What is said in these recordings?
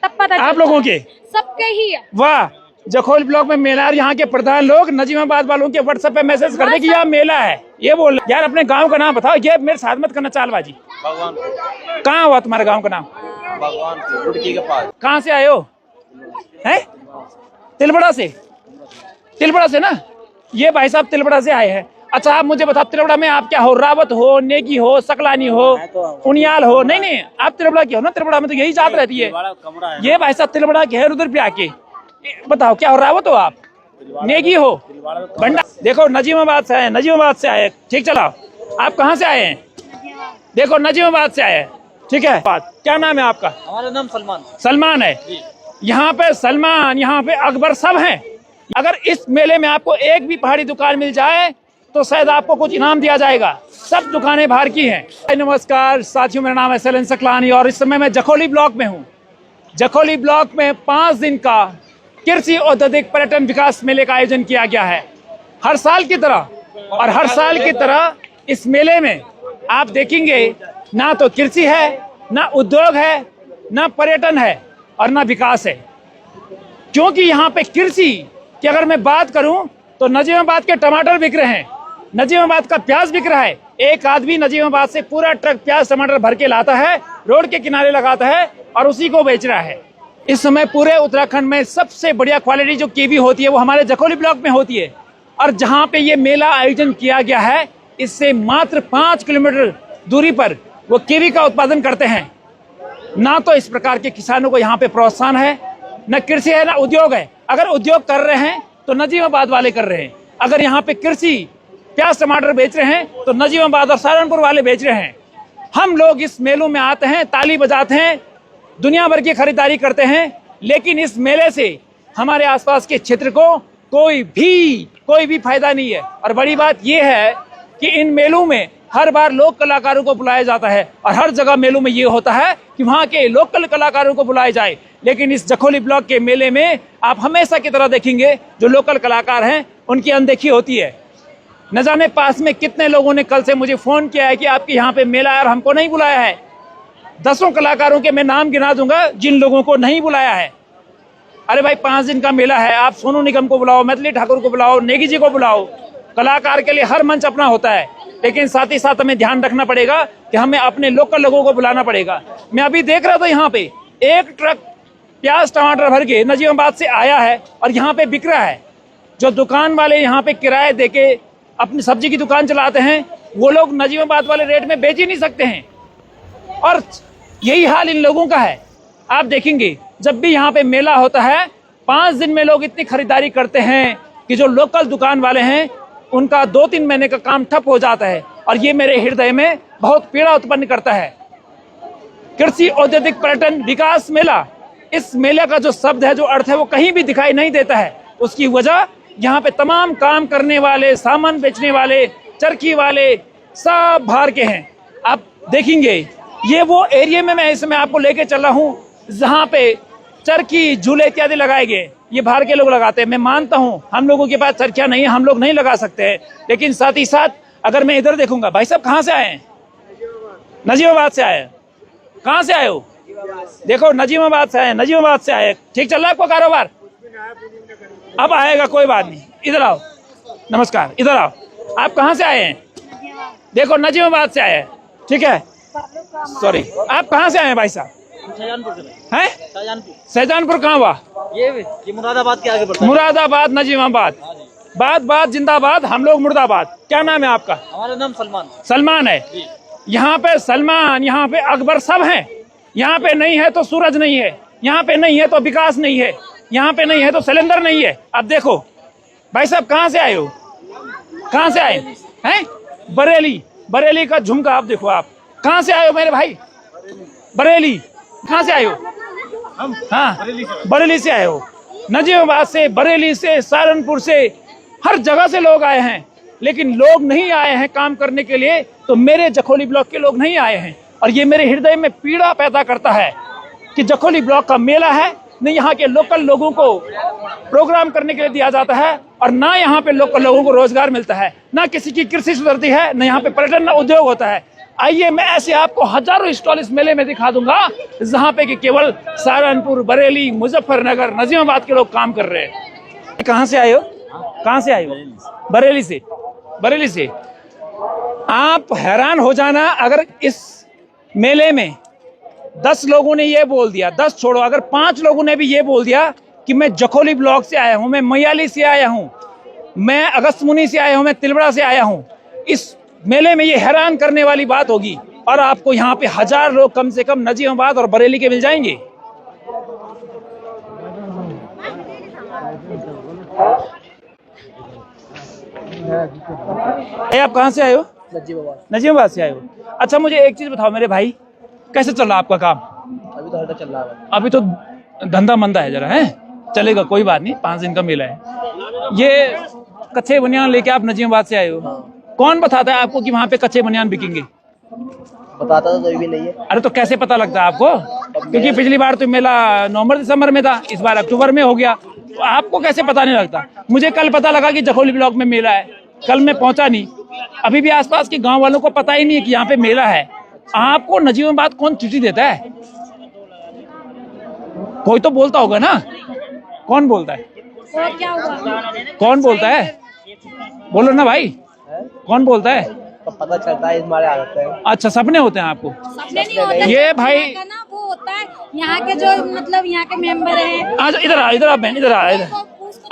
तब पता आप लोगों के सबके ही है। वाह, जखोल ब्लॉक में मेला और यहाँ के प्रधान लोग नजीमाबाद वालों के व्हाट्सएप पे मैसेज कर दे कि यहाँ मेला है। ये बोल यार अपने गांव का नाम बताओ, ये मेरे साथ मत करना चालबाजी। कहाँ हुआ तुम्हारे गांव का नाम? रुड़की के पास। कहाँ से आए हो? हैं? तिलबड़ा से? तिलबड़ा से ना? ये भाई साहब तिलबड़ा से आए हैं। अच्छा आप मुझे बताओ तिलबड़ा में आप क्या हो? रावत हो, नेगी हो, सकलानी हो, उनियाल हो? नहीं नहीं, आप तिलबड़ा की हो ना? तिलबड़ा में तो यही जात रहती है। ये भाई साहब तिलबड़ा के है, उधर पे आके बताओ क्या हो? रावत हो आप, नेगी हो, बंडा? देखो नजीमाबाद से आए, नजीमाबाद से आए। ठीक चलाओ। आप कहाँ से आए हैं? देखो नजीमाबाद से आए हैं। ठीक है, क्या नाम है आपका? हमारा नाम सलमान। सलमान है। यहाँ पे सलमान, यहाँ पे अकबर सब हैं। अगर इस मेले में आपको एक भी पहाड़ी दुकान मिल जाए तो शायद आपको कुछ इनाम दिया जाएगा। सब दुकानें बाहर की हैं। नमस्कार साथियों, मेरा नाम है सैलन सकलानी और इस समय मैं जखोली ब्लॉक में हूँ। जखोली ब्लॉक में 5 दिन का कृषि औद्योगिक पर्यटन विकास मेले का आयोजन किया गया है। हर साल की तरह और हर साल की तरह इस मेले में आप देखेंगे ना तो कृषि है, ना उद्योग है, ना पर्यटन है और ना विकास है। क्योंकि यहाँ पे कृषि की अगर मैं बात करूं तो नजीमाबाद के टमाटर बिक रहे हैं, नजीमाबाद का प्याज बिक रहा है। एक आदमी नजीमाबाद से पूरा ट्रक प्याज टमाटर भर के लाता है, रोड के किनारे लगाता है और उसी को बेच रहा है। इस समय पूरे उत्तराखंड में सबसे बढ़िया क्वालिटी जो कीवी होती है वो हमारे जखोली ब्लॉक में होती है। और जहाँ पे ये मेला आयोजन किया गया है इससे मात्र 5 किलोमीटर दूरी पर वो कीवी का उत्पादन करते हैं। ना तो इस प्रकार के किसानों को यहाँ पे प्रोत्साहन है, न कृषि है, ना उद्योग है। अगर उद्योग कर रहे हैं तो नजीमाबाद वाले कर रहे हैं। अगर यहाँ पे कृषि प्याज टमाटर बेच रहे हैं तो नजीमाबाद और सहारनपुर वाले बेच रहे हैं। हम लोग इस मेलों में आते हैं, ताली बजाते हैं, दुनिया भर की खरीदारी करते हैं, लेकिन इस मेले से हमारे आसपास के क्षेत्र को कोई भी फायदा नहीं है। और बड़ी बात यह है कि इन मेलों में हर बार लोक कलाकारों को बुलाया जाता है और हर जगह मेलों में ये होता है कि वहाँ के लोकल कलाकारों को बुलाया जाए। लेकिन इस जखोली ब्लॉक के मेले में आप हमेशा की तरह देखेंगे जो लोकल कलाकार हैं उनकी अनदेखी होती है। न जाने पास में कितने लोगों ने कल से मुझे फोन किया है कि आपके यहाँ पे मेला है और हमको नहीं बुलाया है। 10 कलाकारों के मैं नाम गिना दूंगा जिन लोगों को नहीं बुलाया है। अरे भाई 5 दिन का मेला है, आप सोनू निगम को बुलाओ, मैथिली ठाकुर को बुलाओ, नेगी जी को बुलाओ। कलाकार के लिए हर मंच अपना होता है, लेकिन साथ ही साथ हमें ध्यान रखना पड़ेगा कि हमें अपने लोकल लोगों को बुलाना पड़ेगा। मैं अभी देख रहा था यहाँ पे एक ट्रक प्याज टमाटर भर के नजीमाबाद से आया है और यहाँ पे बिक रहा है। जो दुकान वाले यहाँ पे किराए देके अपनी सब्जी की दुकान चलाते हैं वो लोग नजीमाबाद वाले रेट में बेच ही नहीं सकते हैं। और यही हाल इन लोगों का है। आप देखेंगे जब भी यहाँ पे मेला होता है 5 दिन में लोग इतनी खरीदारी करते हैं कि जो लोकल दुकान वाले हैं उनका 2-3 महीने का काम ठप हो जाता है। और ये मेरे हृदय में बहुत पीड़ा उत्पन्न करता है। कृषि औद्योगिक पर्यटन विकास मेला, इस मेले का जो शब्द है, जो अर्थ है, वो कहीं भी दिखाई नहीं देता है। उसकी वजह यहाँ पे तमाम काम करने वाले, सामान बेचने वाले, चरखी वाले सब बाहर के हैं। आप देखेंगे ये वो एरिया में मैं इस समय आपको लेके चल रहा हूँ जहाँ पे चरखी, झूले इत्यादि लगाए गए। ये बाहर के लोग लगाते हैं। मैं मानता हूँ हम लोगों के पास चरखियाँ नहीं है, हम लोग नहीं लगा सकते हैं, लेकिन साथ ही साथ अगर मैं इधर देखूंगा, भाई साहब कहाँ से आए हैं? नजीमाबाद से आए हैं। कहाँ से आए हो? देखो नजीमाबाद से आए, नजीमाबाद से आए। ठीक चल रहा है आपको कारोबार? अब आएगा, कोई बात नहीं। इधर आओ, नमस्कार, इधर आओ। आप कहाँ से आए हैं? देखो नजीमाबाद से आए हैं। ठीक है, सॉरी, आप कहाँ से आए हैं भाई साहब? शाहजहानपुर हैं? शाहजहानपुर कहाँ हुआ? ये मुरादाबाद के आगे बढ़ता है। मुरादाबाद, नजीमाबाद, बात जिंदाबाद, हम लोग मुर्दाबाद। क्या नाम है आपका? हमारा नाम सलमान। सलमान है। यहाँ पे सलमान, यहाँ पे अकबर सब हैं। यहाँ पे नहीं है तो सूरज नहीं है, यहाँ पे नहीं है तो विकास नहीं है, यहाँ पे नहीं है तो सिलेंडर नहीं है। अब देखो भाई साहब कहाँ से आए हो? कहाँ से आए हैं? बरेली, बरेली का झुमका। आप देखो, आप कहाँ से आए हो मेरे भाई? बरेली। कहाँ से आए हो? हाँ, बरेली से आए हो। नजीमाबाद से, बरेली से, सहारनपुर से, हर जगह से लोग आए हैं। लेकिन लोग नहीं आए हैं काम करने के लिए, तो मेरे जखोली ब्लॉक के लोग नहीं आए हैं। और ये मेरे हृदय में पीड़ा पैदा करता है कि जखोली ब्लॉक का मेला है, न यहाँ के लोकल लोगों को प्रोग्राम करने के लिए दिया जाता है, और ना यहाँ पे लोकल लोगों को रोजगार मिलता है, ना किसी की कृषि सुधरती है, न यहाँ पे पर्यटन, न उद्योग होता है। आइए मैं ऐसे आपको हजारों स्टॉल इस मेले में दिखा दूंगा जहां पे कि केवल सहारनपुर, बरेली, मुजफ्फरनगर, नजीमाबाद के लोग काम कर रहे हैं। कहां से आए हो? कहां से आए हो? बरेली से। बरेली से। आप हैरान हो जाना अगर इस मेले में 10 लोगों ने ये बोल दिया, 10 छोड़ो, अगर 5 लोगों ने भी ये बोल दिया कि मैं जखोली ब्लॉक से आया हूं, मैं मयाली से आया हूं, मैं अगस्त्यमुनि से आया हूं, मैं तिलबड़ा से आया हूं, इस मेले में ये हैरान करने वाली बात होगी। और आपको यहाँ पे 1000 लोग कम से कम नजीमाबाद और बरेली के मिल जाएंगे। आप कहाँ से आए हो? नजीमाबाद से आए हो। अच्छा मुझे एक चीज बताओ मेरे भाई, कैसे चल रहा है आपका काम? अभी तो हल्का चल रहा है। अभी तो धंधा मंदा है जरा, है चलेगा, कोई बात नहीं, 5 दिन का मेला है। ये कच्चे बनियान लेके आप नजीमाबाद से आए हो? हाँ। कौन बताता है आपको कि वहाँ पे कच्चे बनियान बिकेंगे? बताता तो कोई भी नहीं है। अरे तो कैसे पता लगता है आपको? क्योंकि पिछली बार तो मेला नवंबर दिसंबर में था, इस बार अक्टूबर में हो गया, तो आपको कैसे पता नहीं लगता? मुझे कल पता लगा कि जखोली ब्लॉक में मेला है, कल मैं पहुंचा नहीं, अभी भी आसपास के गांव वालों को पता ही नहीं है कि यहाँ पे मेला है। आपको नजीमाबाद कौन चिट्ठी देता है? कोई तो बोलता होगा ना? कौन बोलता है? क्या हुआ? कौन बोलता है? बोलो ना भाई, कौन बोलता है? तो पता चलता है, हमारे आ जाते हैं। अच्छा सपने होते हैं आपको? सपने नहीं होते ये भाई यहाँ का ना वो होता है, यहाँ के जो मतलब यहाँ के मेंबर हैं। आज इधर आ, इधर आ बहन, इधर आ इधर।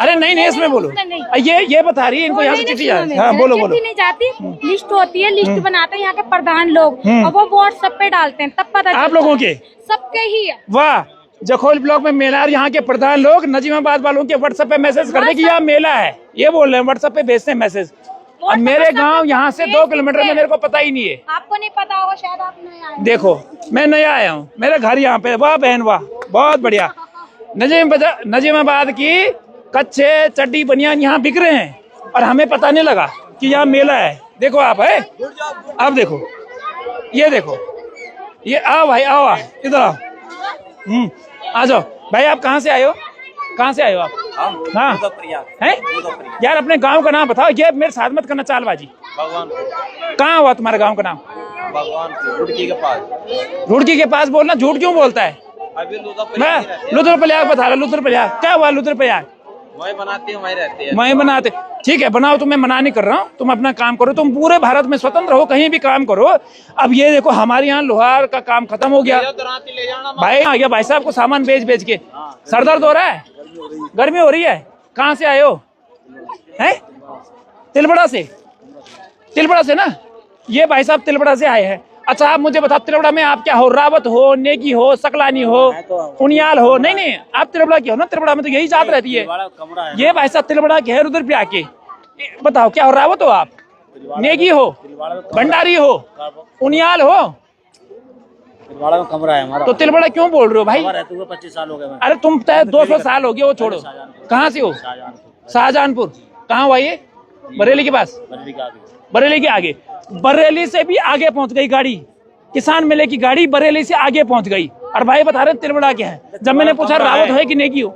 अरे नहीं नहीं, इसमें बोलो। ये बता रही है इनको, यहाँ से चिट्ठी जा रही है। हाँ बोलो बोलो। चिट्ठी नहीं जाती, लिस्ट होती है, लिस्ट बनाते हैं यहाँ के प्रधान लोग और वो व्हाट्सएप पे डालते हैं, तब पता चलता है। आप लोगों के? सबके ही है। वाह, जखोल ब्लॉक में मेला है, यहाँ के प्रधान लोग नजीमाबाद वालों के व्हाट्सएप पे मैसेज कर दे कि यहाँ मेला है, ये बोल रहे हैं, व्हाट्सएप पे भेजते हैं मैसेज। और मेरे गांव यहाँ से 2 किलोमीटर में, मेरे को पता ही नहीं है। आपको नहीं पता होगा, शायद आप नए आए। देखो मैं नया आया हूँ, मेरा घर यहाँ पे। वाह बहन वाह, बहुत बढ़िया। नजीमाबाद की कच्चे चड्डी बनियान यहाँ बिक रहे हैं और हमें पता नहीं लगा कि यहाँ मेला है। देखो आप, है आप देखो, ये देखो, ये आओ भाई, आओ इधर आओ। आ जाओ भाई। आप कहाँ से आए हो? कहाँ से आए हो आप? हाँ हैं यार, अपने गांव का नाम बताओ। ये मेरे साथ मत करना चालबाजी। कहाँ हुआ तुम्हारे गांव का नाम? रुड़की के पास। रुड़की के पास बोलना, झूठ क्यों बोलता है? मैं लुधरप्रयाग बता रहा। लुधरप्रयाग क्या हुआ? लुधरप्रयाग वही बनाते हैं, वही रहते हैं। वही बनाते, ठीक है बनाओ, तुम्हें मना नहीं कर रहा हूँ, तुम अपना काम करो, तुम पूरे भारत में स्वतंत्र हो, कहीं भी काम करो। अब ये देखो हमारे यहाँ लोहार का काम खत्म हो गया भाई, आ गया भाई साहब को सामान बेच के। सर दर्द हो रहा है, गर्मी हो रही है। कहाँ से आए हो? हैं? तिलबड़ा से। तिलबड़ा से ना, ये भाई साहब तिलबड़ा से आए हैं। अच्छा आप मुझे बताओ, तिलबड़ा में आप क्या हो? रावत हो, नेगी हो, सकलानी हो, उनियाल हो? नहीं नहीं, आप तिलबड़ा के हो ना। तिलबड़ा में तो यही जात रहती है। ये भाई साहब तिलबड़ा के है, रुद्रप्रयाग के। बताओ क्या हो? रावत हो आप, नेगी हो, भंडारी हो, उनियाल हो? कमरा है हमारा। तो तिलबड़ा क्यों बोल रहे हो भाई? 25 साल हो गए। अरे तुम 200 साल हो गए, वो छोड़ो। कहाँ से हो? शाहजहानपुर। कहाँ हुआ ये? बरेली के पास? बरेली के आगे। बरेली से भी आगे पहुंच गई गाड़ी, किसान मेले की गाड़ी बरेली से आगे पहुंच गई। और भाई बता रहे तिलबड़ा के हैं। जब मैंने पूछा रावत है कि नेगी हो,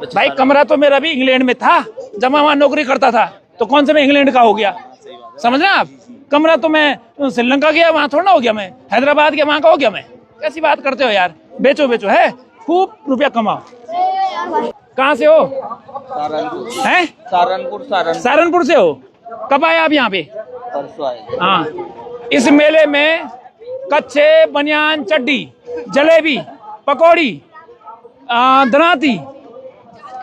भाई कमरा तो मेरा भी इंग्लैंड में था, जब मैं वहां नौकरी करता था। तो कौन से मैं इंग्लैंड का हो गया? समझ रहे हैं आप? कमरा तो मैं श्रीलंका गया, वहां थोड़ा ना हो गया, मैं हैदराबाद के वहां का हो गया। मैं कैसी बात करते हो यार? बेचो बेचो, है खूब रुपया कमाओ। कहाँ से हो? हैं? सहारनपुर से हो। कब आए आप यहाँ पे? परसों आए। हाँ, इस मेले में कच्चे बनियान, चड्डी, जलेबी, पकौड़ी, दनाती,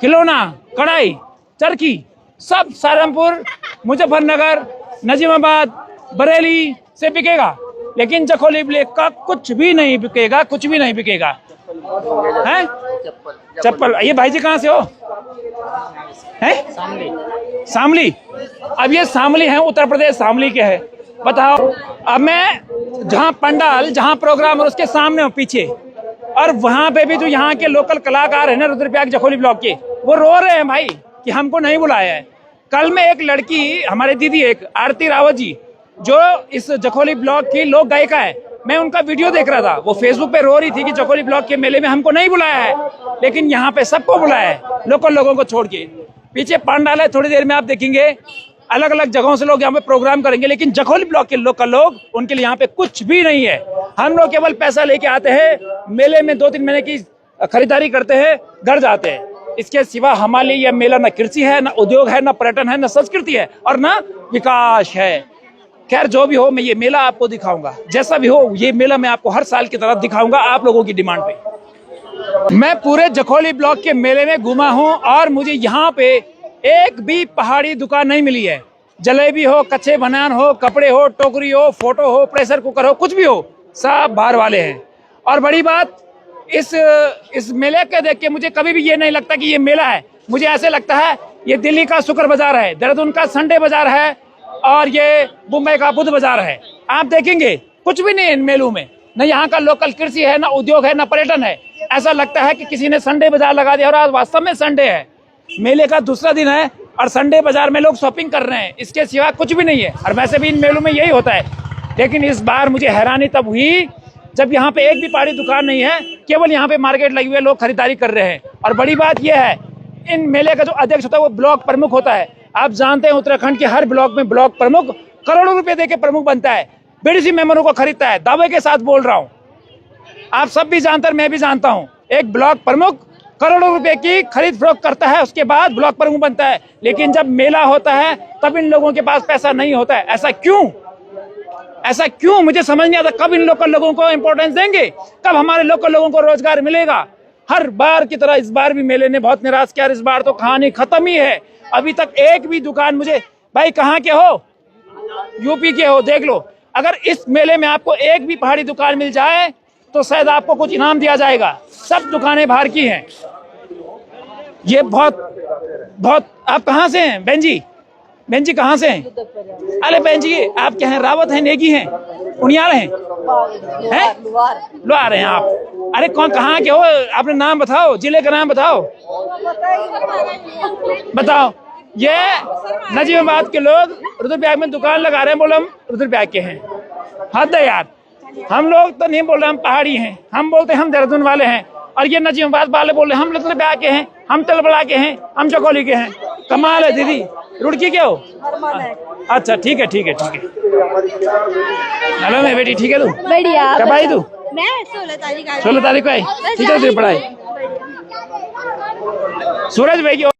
खिलौना, कढ़ाई, चरखी, सब सहारनपुर, मुजफ्फरनगर, नजीमाबाद, बरेली से बिकेगा। लेकिन जखोली ब्लॉक का कुछ भी नहीं बिकेगा, कुछ भी नहीं बिकेगा। हैं? चप्पल। ये भाई जी कहाँ से हो? हैं? शामली। अब ये शामली है, उत्तर प्रदेश शामली के है। बताओ, अब मैं जहाँ पंडाल, जहाँ प्रोग्राम है उसके सामने हूँ पीछे, और वहाँ पे भी जो यहाँ के लोकल कलाकार है ना रुद्रप्रयाग जखोली ब्लॉक के, वो रो रहे हैं भाई कि हमको नहीं बुलाया है। कल में एक लड़की, हमारे दीदी एक आरती रावत जी, जो इस जखोली ब्लॉक की लोक गायिका है, मैं उनका वीडियो देख रहा था, वो फेसबुक पे रो रही थी कि जखोली ब्लॉक के मेले में हमको नहीं बुलाया है, लेकिन यहाँ पे सबको बुलाया है, लोकल लोगों को छोड़ के। पीछे पंडाल है, थोड़ी देर में आप देखेंगे अलग अलग जगहों से लोग यहाँ पे प्रोग्राम करेंगे, लेकिन जखोली ब्लॉक के लोग उनके लिए यहाँ पे कुछ भी नहीं है। हम लोग केवल पैसा लेके आते हैं, मेले में 2-3 महीने की खरीदारी करते हैं, घर जाते हैं। इसके सिवा हमारे लिए यह मेला न कृषि है, न उद्योग है, न पर्यटन है, न संस्कृति है और न विकास है। खैर जो भी हो, मैं ये मेला आपको दिखाऊंगा, जैसा भी हो ये मेला मैं आपको हर साल की तरह दिखाऊंगा आप लोगों की डिमांड पे। मैं पूरे जखोली ब्लॉक के मेले में घूमा हूं और मुझे यहाँ पे एक भी पहाड़ी दुकान नहीं मिली है। जलेबी हो, कच्चे बनान हो, कपड़े हो, टोकरी हो, फोटो हो, प्रेशर कुकर हो, कुछ भी हो, सब बाहर वाले हैं। और बड़ी बात, इस मेले के देख के मुझे कभी भी ये नहीं लगता कि ये मेला है। मुझे ऐसे लगता है ये दिल्ली का शुक्र बाजार है, देहरादून का संडे बाजार है और ये मुंबई का बुध बाजार है। आप देखेंगे कुछ भी नहीं है इन मेलों में, न यहाँ का लोकल कृषि है, न उद्योग है, न पर्यटन है। ऐसा लगता है कि किसी ने संडे बाजार लगा दिया और आज वास्तव में संडे है, मेले का दूसरा दिन है और संडे बाजार में लोग शॉपिंग कर रहे हैं। इसके सिवा कुछ भी नहीं है और वैसे भी इन मेलों में यही होता है। लेकिन इस बार मुझे हैरानी तब हुई जब यहाँ पे एक भी पहाड़ी दुकान नहीं है, केवल यहाँ पे मार्केट लगी हुई है, लोग खरीदारी कर रहे हैं। और बड़ी बात यह है, इन मेले का जो अध्यक्ष होता है वो ब्लॉक प्रमुख होता है। आप जानते हैं उत्तराखंड के हर ब्लॉक में ब्लॉक प्रमुख करोड़ों रुपए देके प्रमुख बनता है, बीडीसी मेंबरों को खरीदता है। दावे के साथ बोल रहा हूँ, आप सब भी जानते हैं, मैं भी जानता हूँ, एक ब्लॉक प्रमुख करोड़ों रुपए की खरीद फरोख्त करता है, उसके बाद ब्लॉक प्रमुख बनता है। लेकिन जब मेला होता है तब इन लोगों के पास पैसा नहीं होता है। ऐसा क्यों मुझे समझ नहीं आता। कब इन लोकल लोगों को इंपॉर्टेंस देंगे, कब हमारे लोकल लोगों को रोजगार मिलेगा। हर बार की तरह इस बार भी मेले ने बहुत निराश किया। इस बार तो कहानी खत्म ही है, अभी तक एक भी दुकान मुझे, भाई कहाँ के हो, यूपी के हो, देख लो। अगर इस मेले में आपको एक भी पहाड़ी दुकान मिल जाए तो शायद आपको कुछ इनाम दिया जाएगा। सब दुकानें बाहर की हैं। ये बहुत आप कहाँ से हैं बहन जी? बहन जी कहाँ से हैं? अरे बहन जी आप क्या हैं, रावत हैं, नेगी हैं, उनियाल हैं, लोहार हैं आप? अरे कौन कहाँ के हो, अपने नाम बताओ, जिले का नाम बताओ। ये नजीमाबाद के लोग रुद्रप्रयाग में दुकान लगा रहे हैं, बोले हम रुद्रप्रयाग के हैं। हद है यार, हम लोग तो नहीं बोल रहे हम पहाड़ी हैं, हम बोलते हैं हम देहरादून वाले हैं। और ये नजीमाबाद वाले बोल रहे हैं हम रुद्रप्रयाग के हैं, हम तलबड़ा के हैं, हम जखोली के हैं। कमाल है दीदी। रुड़की के हो? अच्छा ठीक है। हेलो मैं बेटी, ठीक है तू? बढ़िया। कब आई तू? मैं 16 तारीख को आई? ठीक है, पढ़ाई। सूरज भाई की